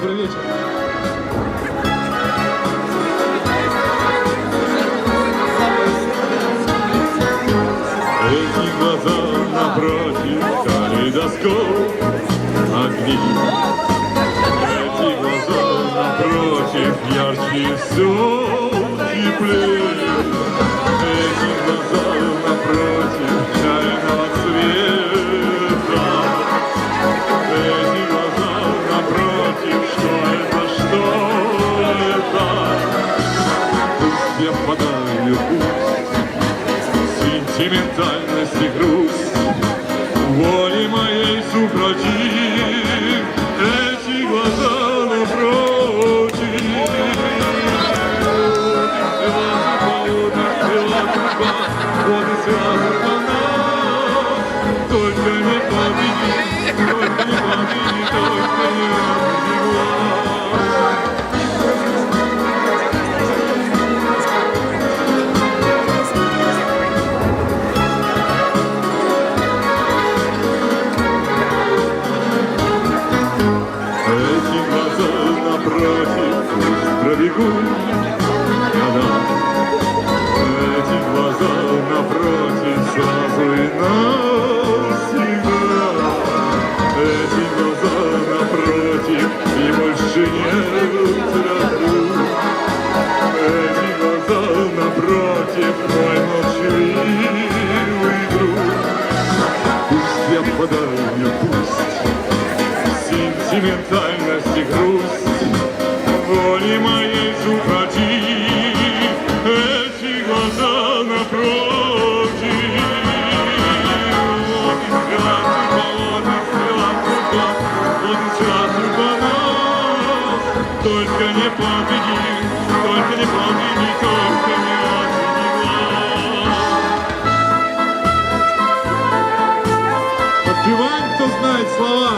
Добрый вечер. Эти глаза напротив калейдоскоп огни. Эти глаза напротив ярче все теплее. Эти глаза напротив чайного цвета. Эти глаза напротив, что это? Пусть я впадаю в сентиментальность и грусть, воле моей супротив, эти глаза напротив. Вот и вся судьба, только не победи, только не победи, только не обиди. Пробегу года, эти глаза напротив сразу и навсегда. Эти глаза напротив и больше нет разлук. Эти глаза напротив мой молчаливый друг. Пусть я впадаю, пусть сентиментальность и грусть, воле моей супротив, эти глаза напротив. Вот и вся судьба нас, только не победи, только не победи, только не обиди. Подпеваем, кто знает слова.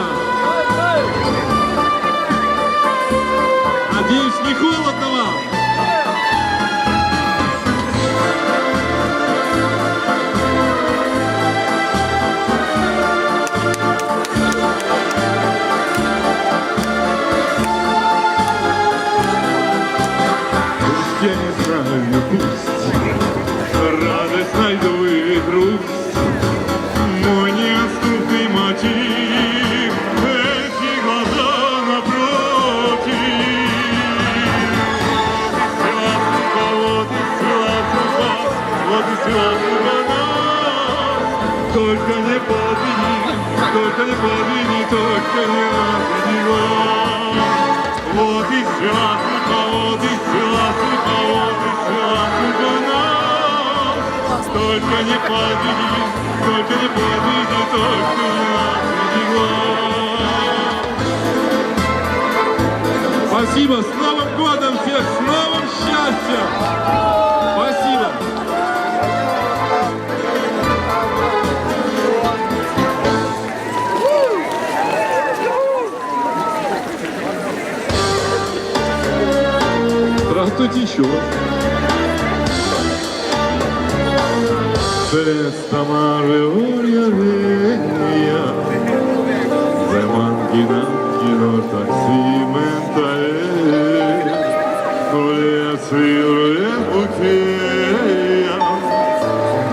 Надеюсь, не холодно вам? Пусть я не знаю, пусть радость найду и грусть, мой неотступный мотив, эти глаза напротив. Вот и вся судьба, только не победи, только не победи, только не обиди глаз. Вот и вся судьба, вот и вся судьба, вот и вся судьба нас. Только не победи, только не победи, только не обиди глаз. Спасибо. С Новым годом всех, с новым счастьем. Спасибо. Здравствуйте еще. Celesta mare oriavenia, de manchina chino taximentale, volea sfirre bucheia,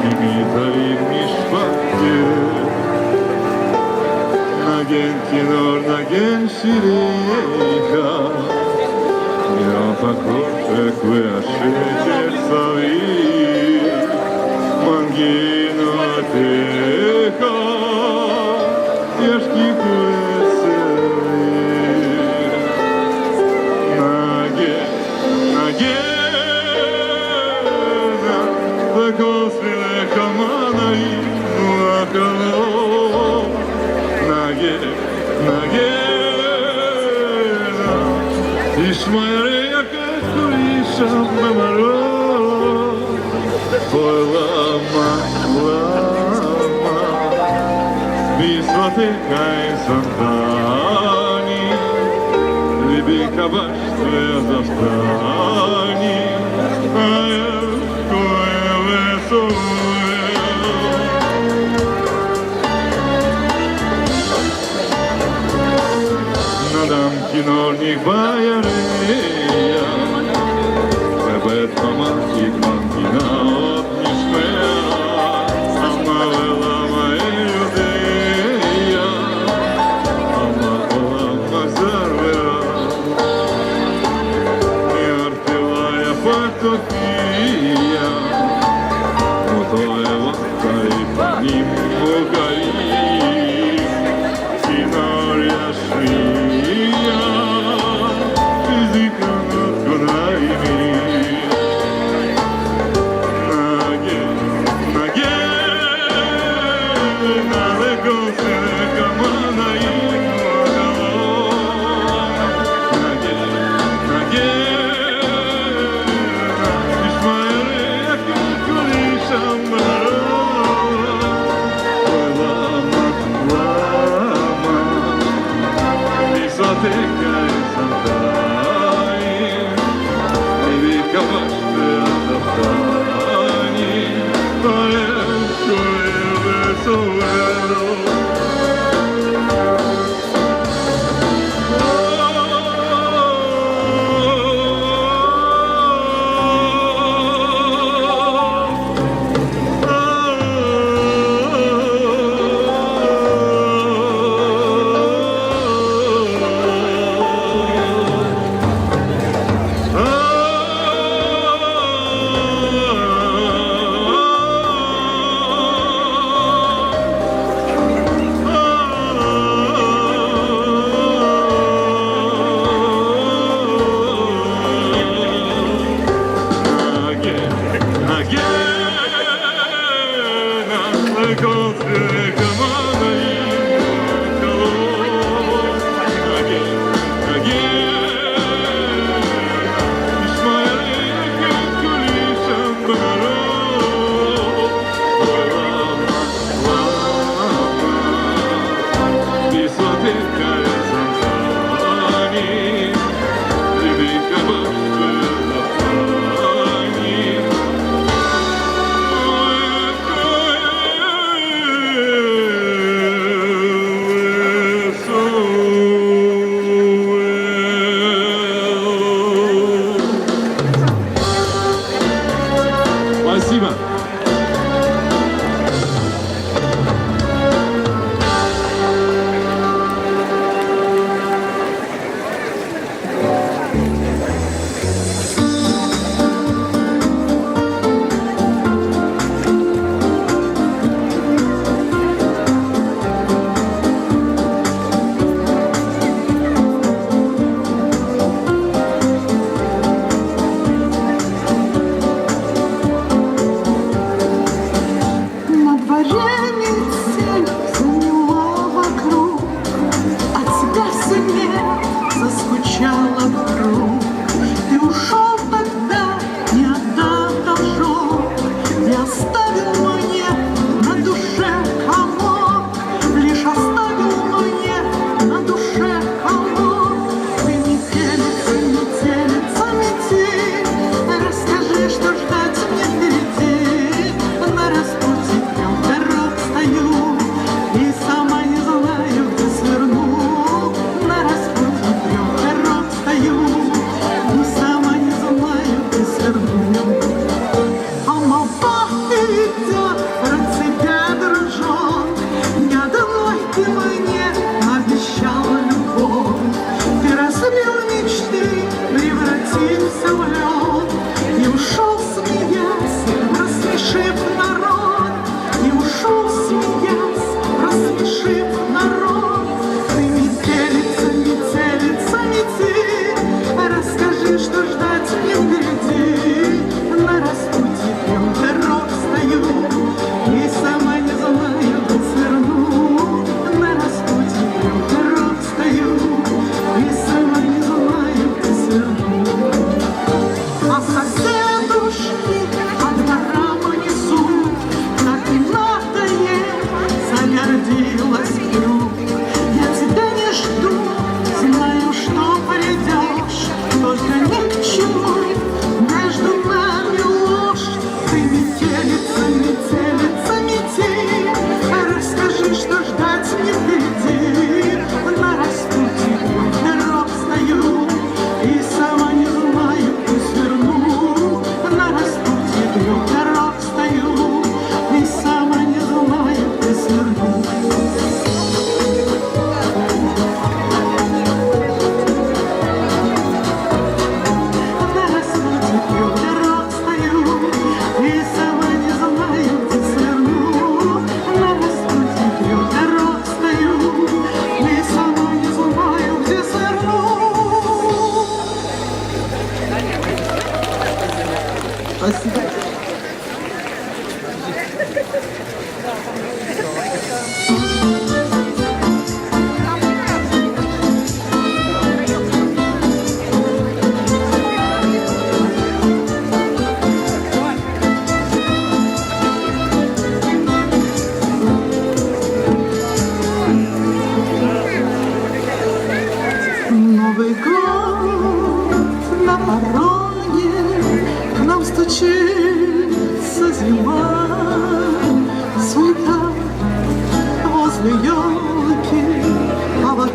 imitari mishpake, nagen kinor nagen shireika, я покрою кваши цави, мангино теха, яшки куэсэви, наге, да косвиле каманаи, лакало, наге, Ишмаэрия кэкуиша мэмаро, ой лама, бисваты кайсантани, либи кабаш твоя застани, ая кое весуэ. Надам чиновник боярия, Бебет мама і квантіна обнішмея, сама вела моя людея, ама олама зарвера, і артилая фактофія, мотоева та й по ним угорі, кіноря швія, фізика надгонайми.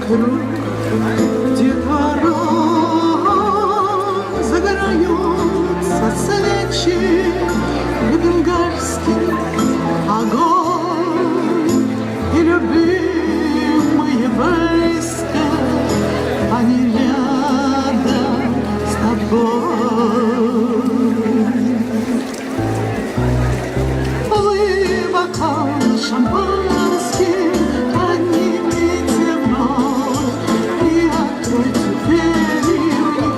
вокруг детвора, загораются свечи, бенгальский огонь и любимые близко, они рядом с тобой. Вы бокал шампанский, поднимите вновь и откройте двери,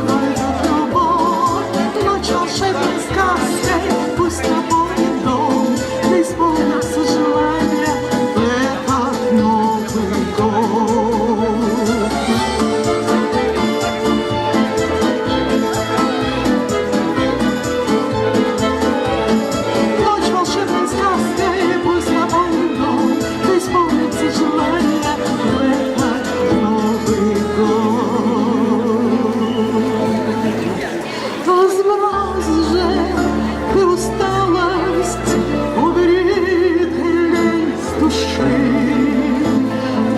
войдет любовь. Ночь волшебной сказкой, пусть наполнит дом, да исполнится желание в этот Новый год. Ночь волшебной сказкой, пусть наполнит дом, да исполнится желание в этот Новый год. Возбрось же ты усталость, убери ты лень с души.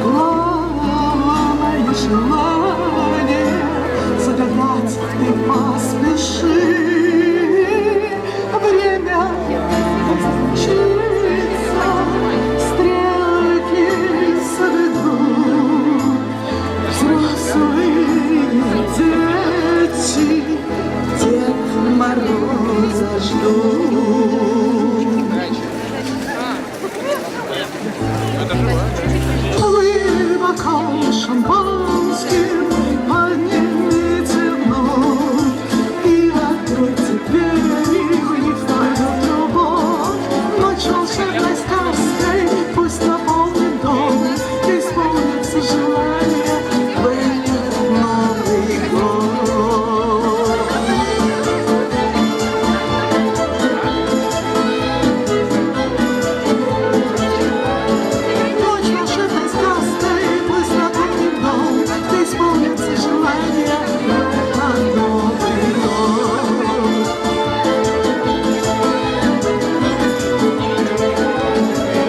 Главное желание загадать ты поспеши. Время случится, стрелки заведут, взрослые дети Дед Мороза ждут. Вы бокал шампанским поднимите вновь и откройте двери, в них войдет любовь. Ночь волшебной сказкой, пусть наполнит дом, исполнится желание в этот Новый год. Ночь волшебной сказкой, пусть наполнит дом, исполнится желание в этот Новый год.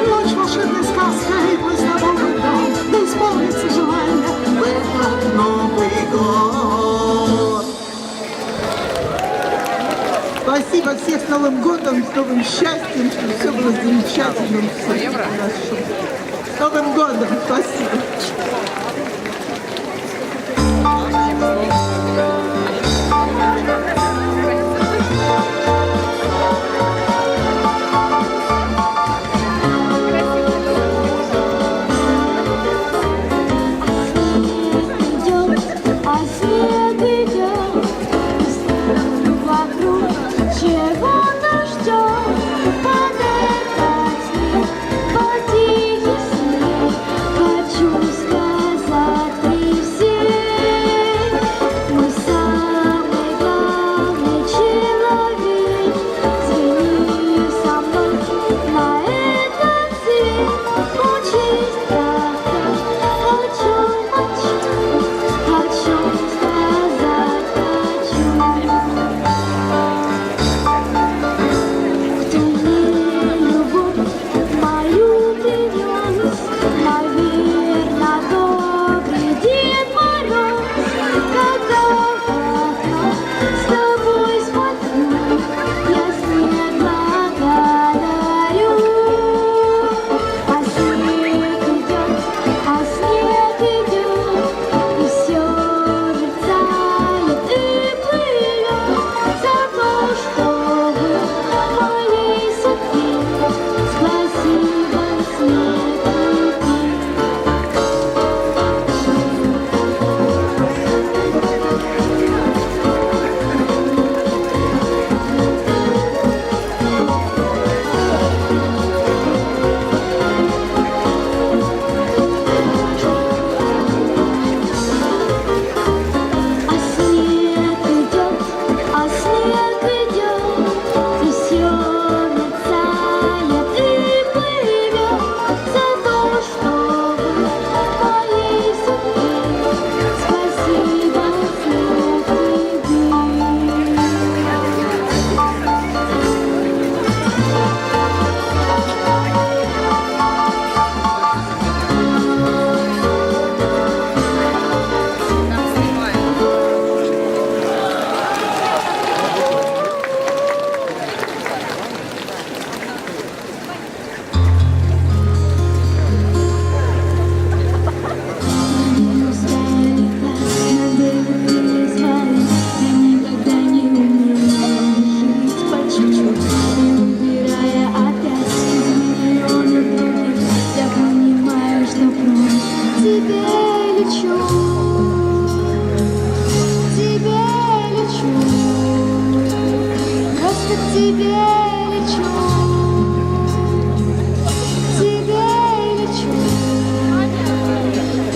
Ночь волшебной сказкой, пусть наполнит дом, исполнится желание в этот Новый год. Спасибо всех с Новым годом, с новым счастьем, чтобы все было замечательно. Все хорошо. С Новым годом! Спасибо. Идет, а свет идет, вокруг чего нас ждет. Под этот снег, под тихий снег, хочу сказать. лечу, к тебе лечу, просто к тебе лечу, к тебе лечу,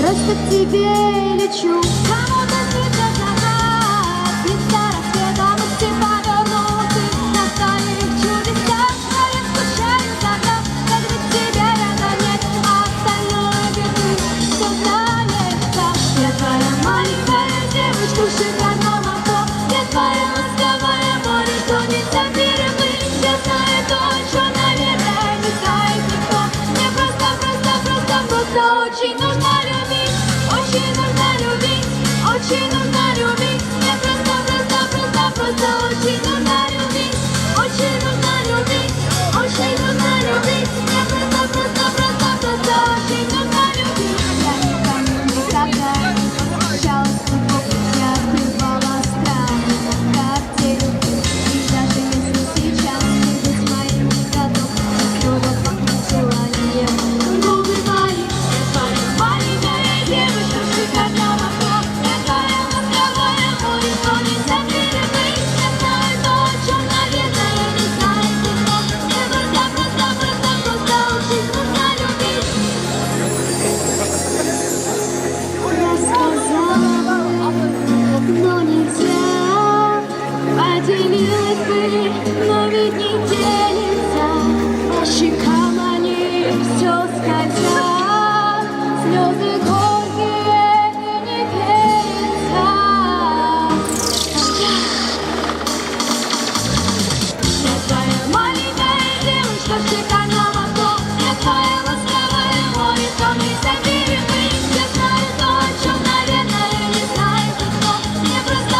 просто к тебе лечу. Кому-то снится закат, птица рассветом из тепла вернуты, на своих чудесах, но я скучаю за мной, когда тебя рядом нет, а остальное беду все знается. Я твоя маленькая девочка в шикарном авто, я твоя ласковая море, что нельзя переплыть. Я знаю то, что, наверное, не знает никто. Мне просто очень нужно любить, очень нужно любить, очень нужно любить. Мне просто очень нужно любить, очень нужно любить, очень нужно любить. Мне просто очень нужно любить. Я никому никогда не посвящалась любовь, я открывала страны на карте любви. И даже если сейчас ты быть моим не готов, снова пахнет желанием губы мои. Я твоя маленькая девочка в шикарном авто, я твоя ласковая море, что нельзя переплыть. Я знаю то, о чем, наверное, не знает никто. Мне просто очень нужно любить. Я сказала бы, но нельзя. Поделилась бы, но ведь не делится. По щекам они все скользят, слезы горькие и не верится. Я твоя маленькая девочка в шикарном авто, я твоя ласковая море, что нельзя переплыть. Я знаю то, о чем, наверное, не знает никто. Мне просто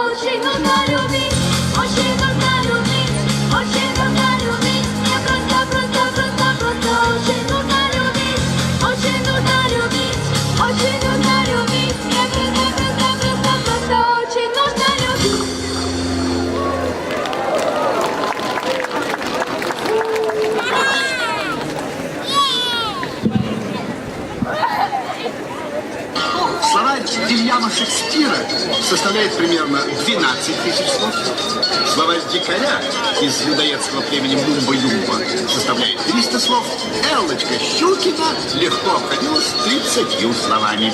очень нужно любить, очень нужно любить, очень нужно любить. Мне просто очень нужно любить, очень нужно любить, очень нужно любить. Мне просто очень нужно любить. Словарь Вильяма Шекспира составляет примерно 12 тысяч слов. Словарь дикаря из людоедского племени Мумба-Юмба составляет 300 слов. Эллочка Щукина легко обходилась 30 словами.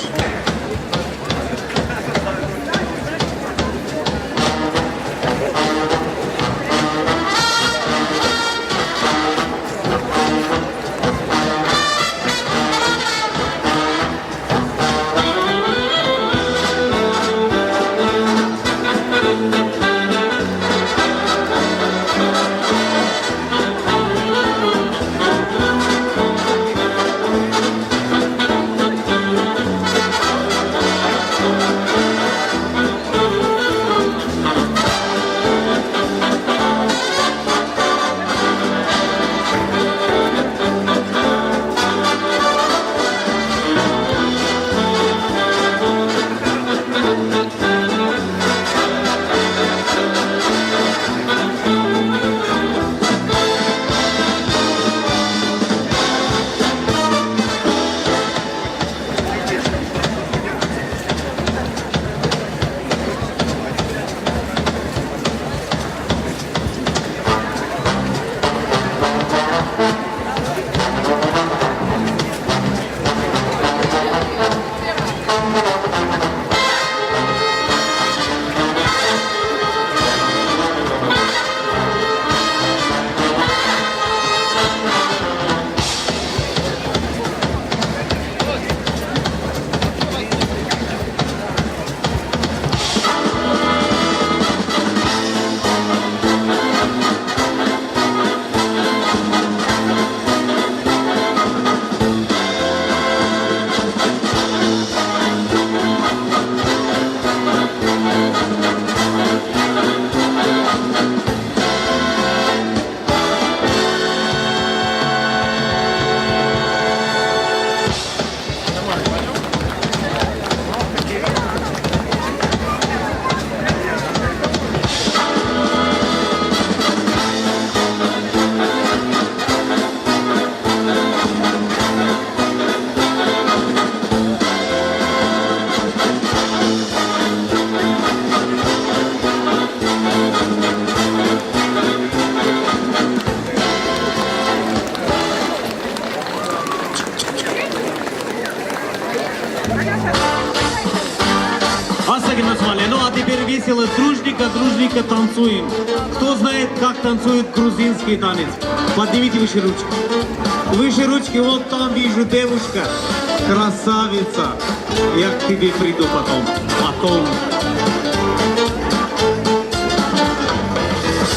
Особенно назвали. Ну а теперь весело, дружненько танцуем. Кто знает, как танцует грузинский танец? Поднимите выше ручки. Выше ручки, вот там вижу девушка. Красавица. Я к тебе приду потом.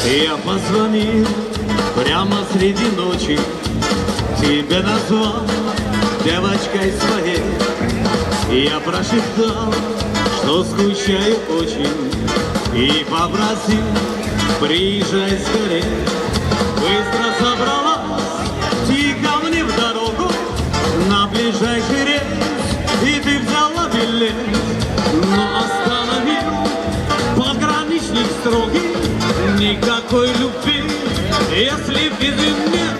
Я позвонил прямо среди ночи, тебя назвал девочкой своей. Я прошептал, что скучаю очень, и попросил, приезжай скорее. Быстро собралась, тихо мне в дорогу, на ближайший рейс, и ты взяла билет, но остановил пограничник строгий. Никакой любви, если визы нет.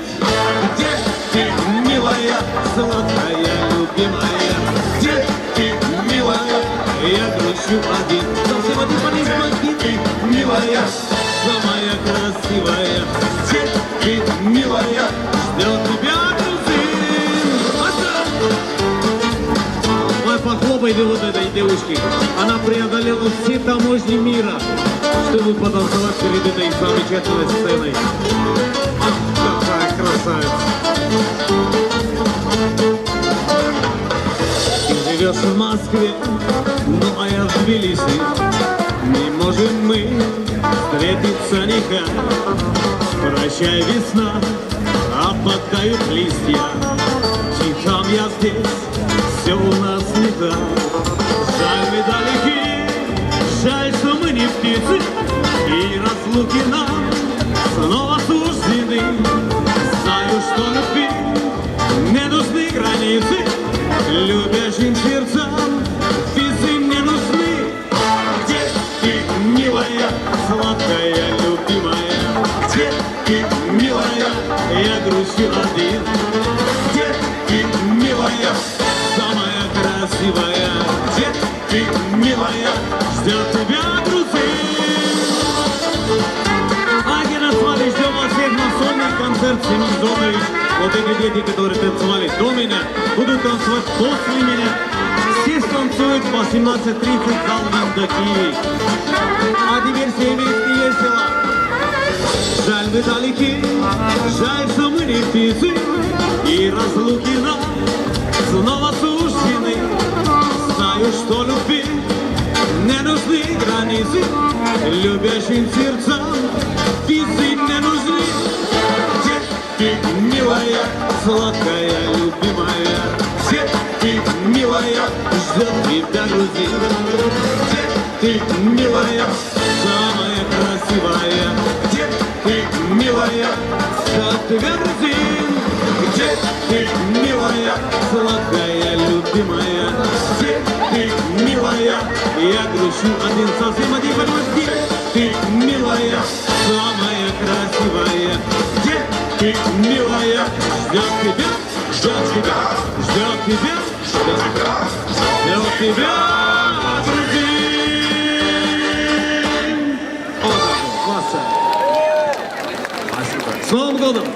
Где ты, милая, сладкая, любимая? Где ты, милая? Я грущу один. Совсем один, помоги, милая, самая красивая. Где ты, милая? Ждет тебя грузин. Ой, похлопайте вот этой девушке. Она преодолела все таможни мира, чтобы потанцевать перед этой замечательной сценой. Ах, какая красавица! Ты живешь в Москве, ну а я в Тбилиси. Не можем мы встретиться никак. Прощай, весна, опадают листья. И там я здесь, все у нас не так. Жаль, мы далеки, жаль, что мы не птицы, и разлуки нам снова суждены. Знаю, что любви не нужны границы, любящим сердцам визы не нужны. Где ты, милая, сладкая, любимая? Где ты, милая, я грущу один? Где ты, милая, самая красивая? Где ты, милая, ждет тебя грузин? Аки назвали, ждем вас всех на сольный концерт Семен Зонович. Вот эти дети, которые танцевали до меня, будут танцевать после меня. Все станцуют по 17:30 зал Виндакиевич. А теперь все вместе весело. Жаль, мы далеки, жаль, что мы не птицы, и разлуки нам снова суждены. Знаю, что любви не нужны границы, любящим сердцам визы не нужны. Где ты, милая, сладкая, любимая? Где ты, милая, ждет тебя грузин? Где ты, милая, самая красивая? Где ты, милая, ждет тебя грузин? Где ты, милая, сладкая, любимая? Где ты, милая, я грущу один, совсем один, где ты, милая, самая красивая? Где ты, милая, ждет тебя, ждет тебя, ждет тебя, ждет тебя, грузин. О, классно. Спасибо. С Новым годом!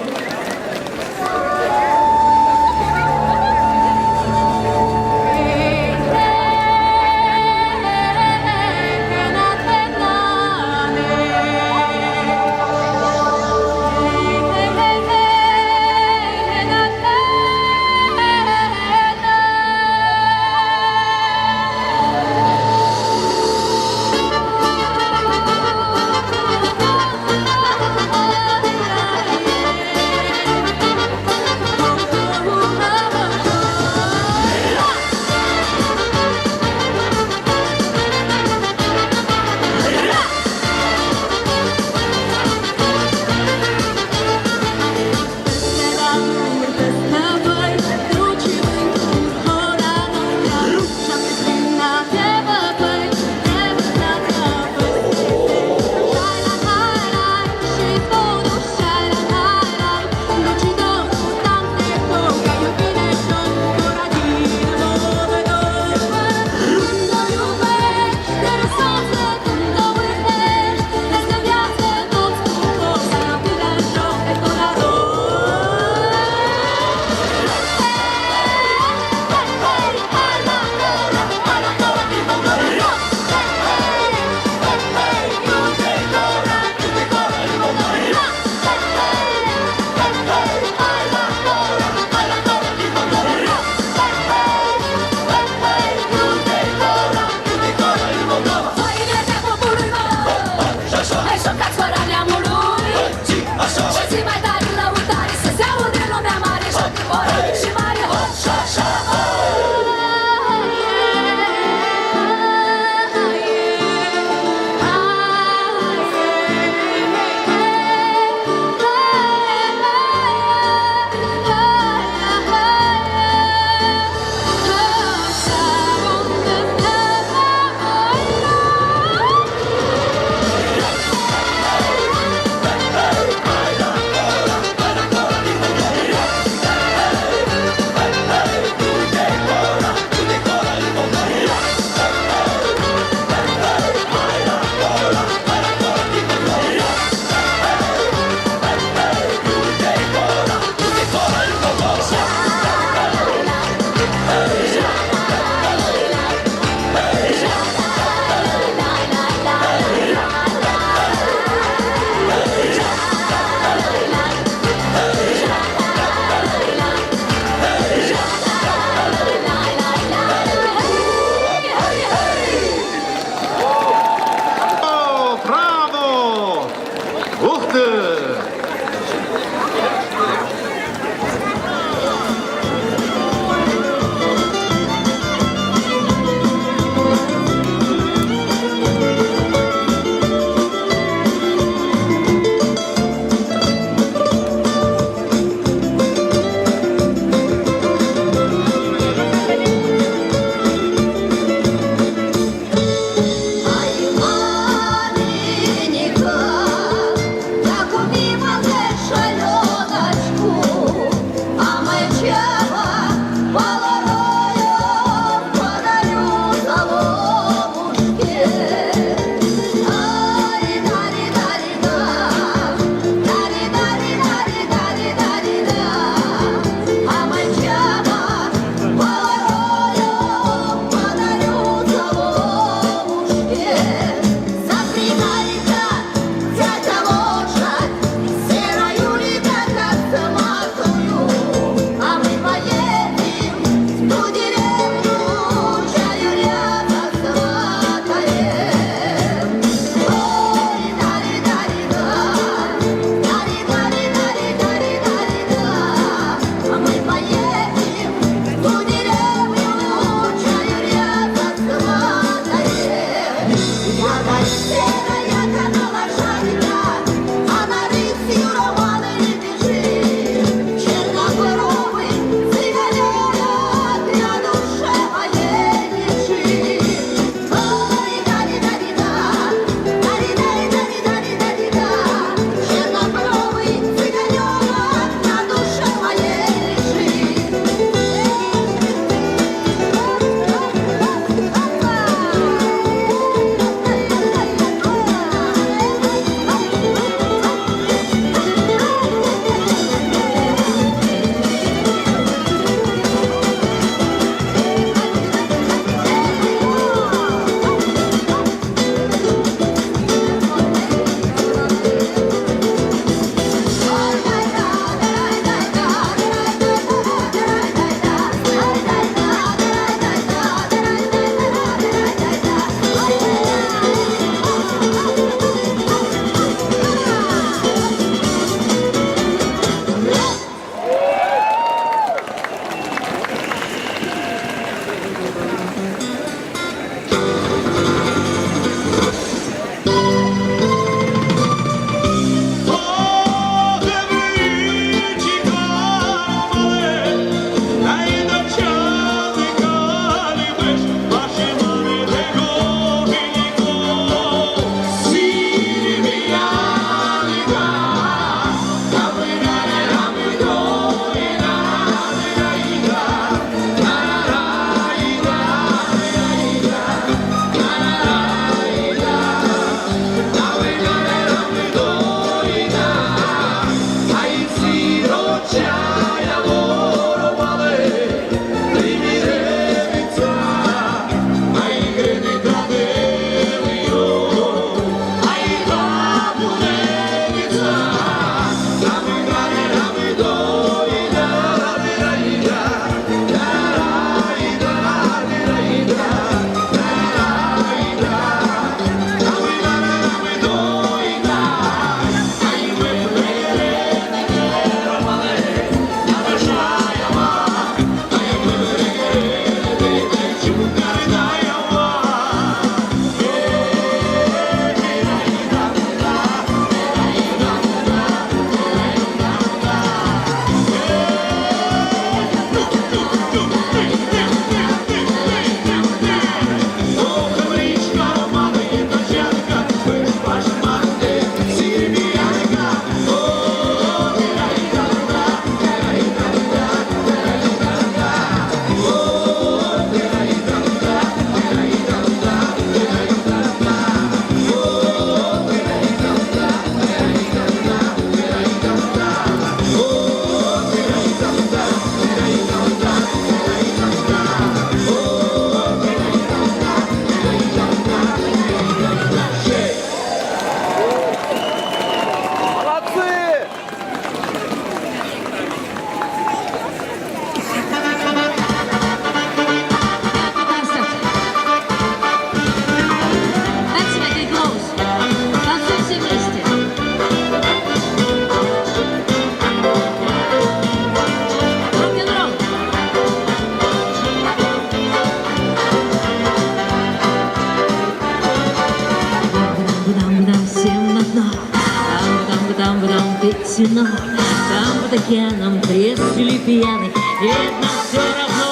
темно, там под океаном трезвили пьяный, видно все равно.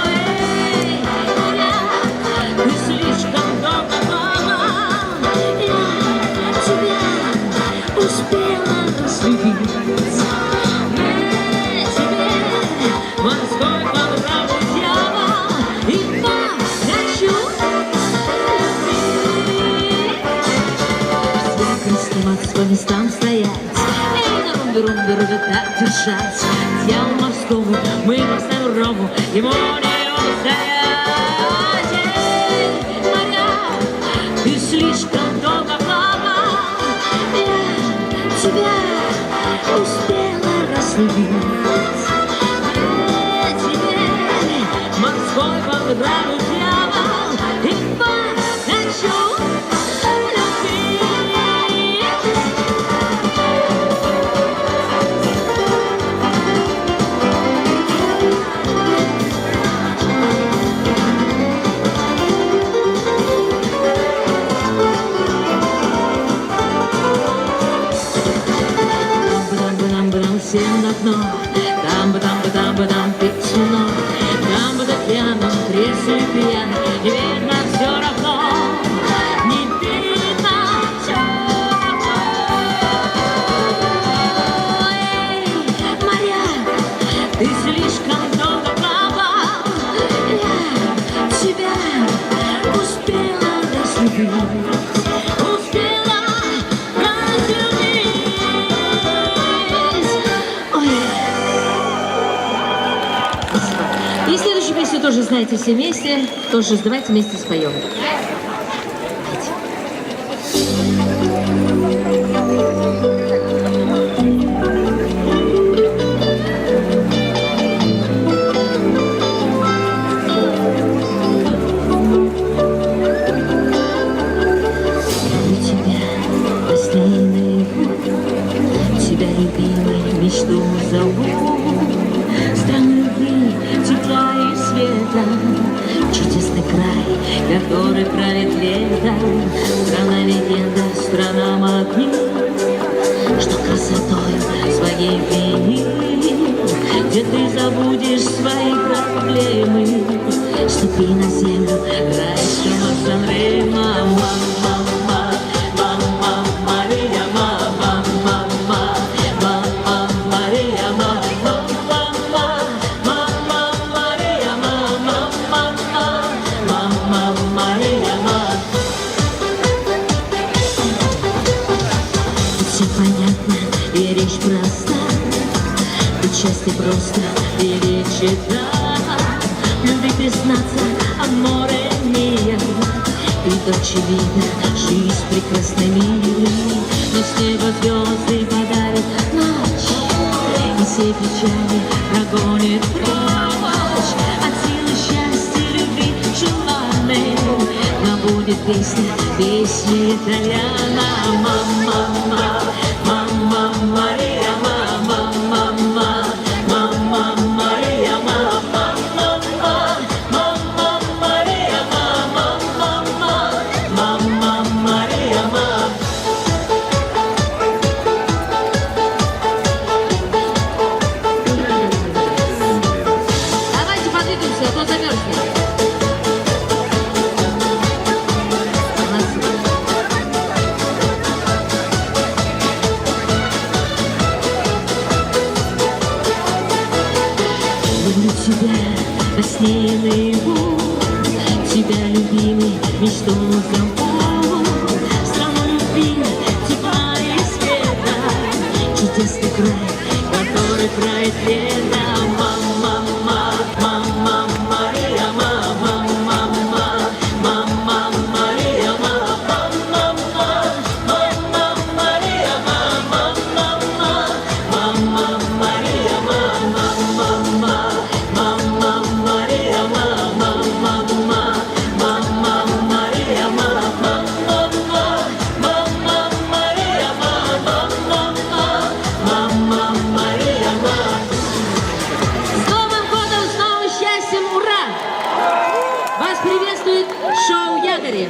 Эй, ты слишком долго была, я тебя успела разлюбить. Мне теперь морской по праву дьявол, и хочу любить. Все крестоваться по местам стоять, и на румбе-румбе так держать. Дьявол морскому, мы поставим рому, ему не устоять. Эй, моря, ты слишком долго плавал, я тебя успела разлюбить. Мне теперь морской по праву дьявол, и хочу любить. Там-бы-там-бы-там всем на дно, там-бы-там-бы-там-бы-там пить вино, там под океаном трезвый пьяный, не видно все равно, не видно все равно. Эй, моря, ты слишком долго плавал, я тебя успела разлюбить. Успела разлюбить. Ой. И следующую песню тоже знаете все вместе, тоже давайте вместе споем. Тебя, любимый, мечту зову. Страну любви, тепла и света, чудесный край, который правит летом. Страна легенда, страна магнит, что красотой своей пьянит, где ты забудешь свои проблемы. Ступи на землю райского Сан-Ремо. Все понятно и речь проста, и часто просто величие, да. Любви признаться, аморе мия, и очевидно, жизнь прекрасна милый, но с неба звезды подарят ночь, и все печали прогонит прочь. От силы счастья, любви желанной, но будет песня, песня итальяна. Мама, мама, Мария, мама, мама, мама, Мария, мама, мама, мама, Мария, мама, мама, мама, Мария, мама. Давайте подвигаемся, а то замерзнет. Люблю тебя во сне и наяву, тебя, любимый, мечту зову. Страну любви, тепла и света, чудесный край, который правит лето. Мама, мама, Мария, мама, мама, мама, Мария, мама, мама, мама, Мария, мама, мама, мама, Мария, мама, мама, мама, Мария, мама, мама, мама, Мария, мама, мама, мама, Мария, мама, мама, Мария, мама. С Новым годом, с новым счастьем, ура! Вас приветствует шоу «Якори».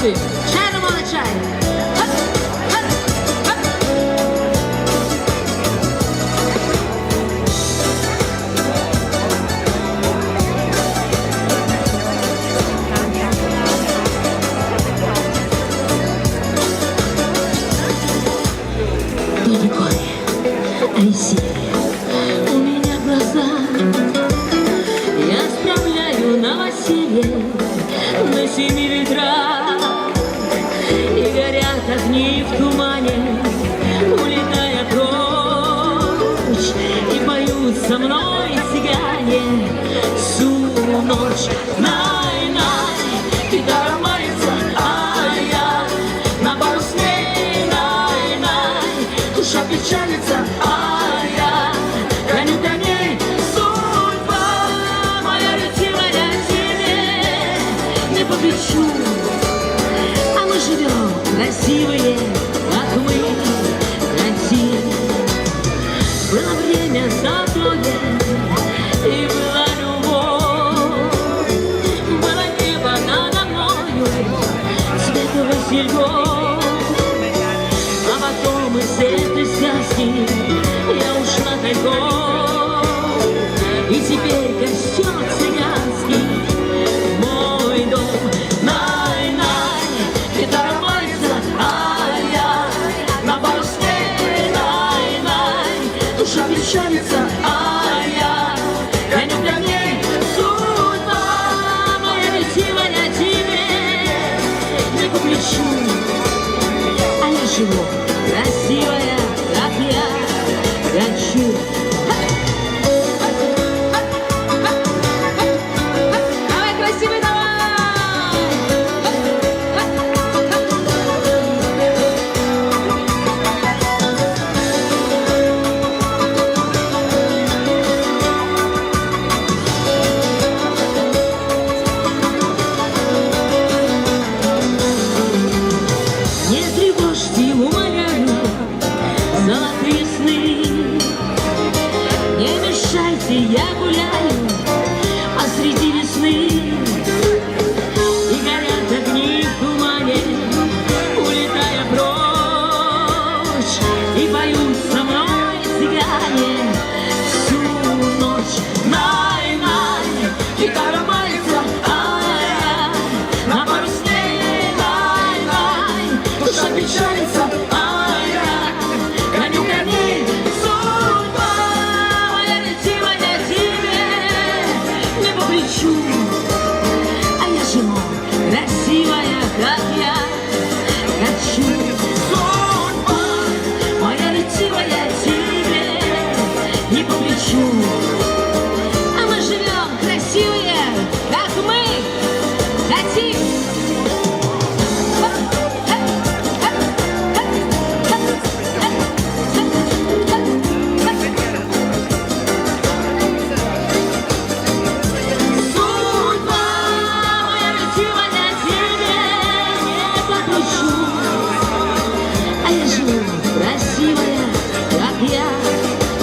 хлопці, чайно на чай. Далеко веселье у меня глаза. Я справляю новоселье на 7 ветрах. И горят огни в тумане, улетая прочь. И поют со мной цыгане всю ночь. Най-най, гитара мается, ай-яй, на пару с ней, най-най, душа печалится, ай-яй, гоню коней, судьба моя ретивая тебе не побечу. А мы живем красивые, как мы хотим. Было время золотое, и была любовь. Было небо надо мною, цвета васильков. А потом из этой сказки я ушла тайком. И теперь костер цыганский мой дом. Най-най, гитара мается, ай-яй, на пару с ней, най-най, душа печалится, ай-яй, гоню коней, судьба моя ретивая тебе не по плечу. А я живу красивая, как я хочу. Давай, красивый, давай! Не тревожьте, умоляю, золотые сны. Не мешайте, я гуляю посреди весны. И горят огни в тумане, улетая прочь. И поют со мной цыгане всю ночь. Най-най, гитара мается, ай-яй, на пару с ней, най-най, душа печалится, ай-яй, гоню коней, судьба моя ретивая тебе не по плечу. А я живу красивая, как я хочу. Судьба моя ретивая тебе не по плечу. А мы живем красивые, как мы хотим. Судьба моя ретивая тебе не по плечу. А я живу красивая, как я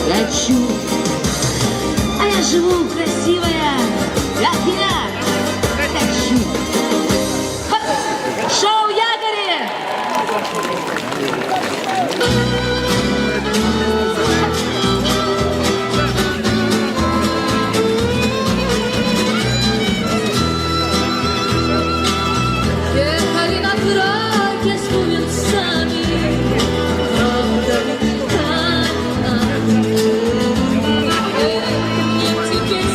хочу. А я живу красивая, как я хочу. Шоу «Якори». Ехали на траке с тунецами, правда, и теперь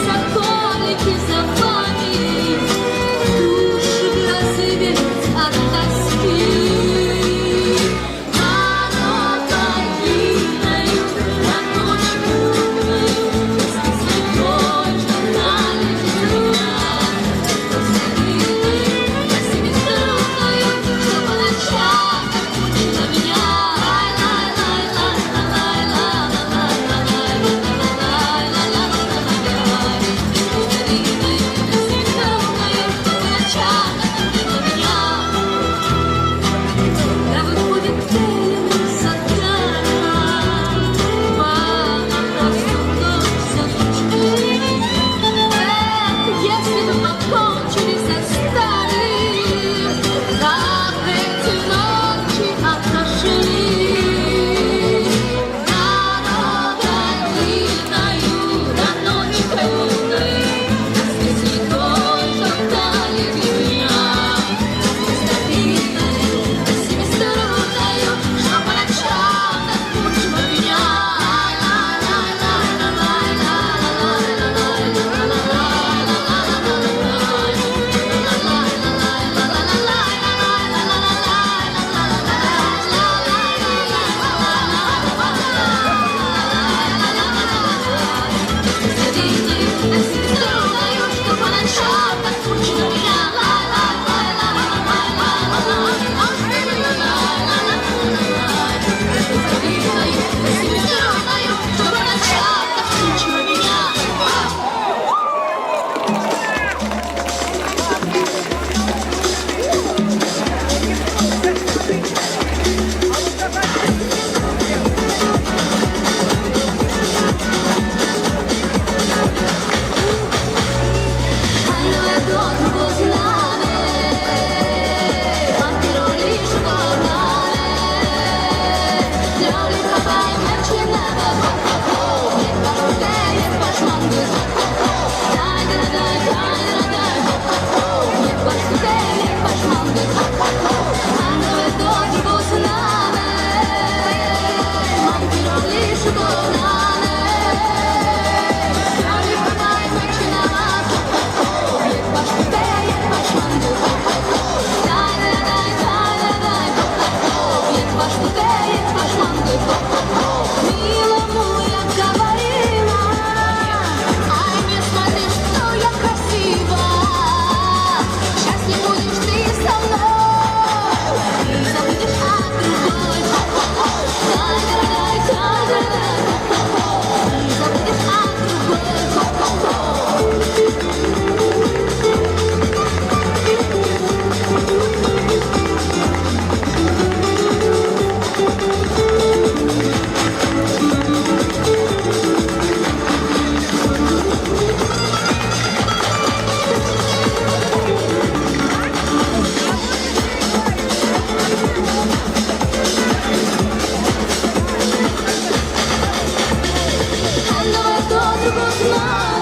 друг окна.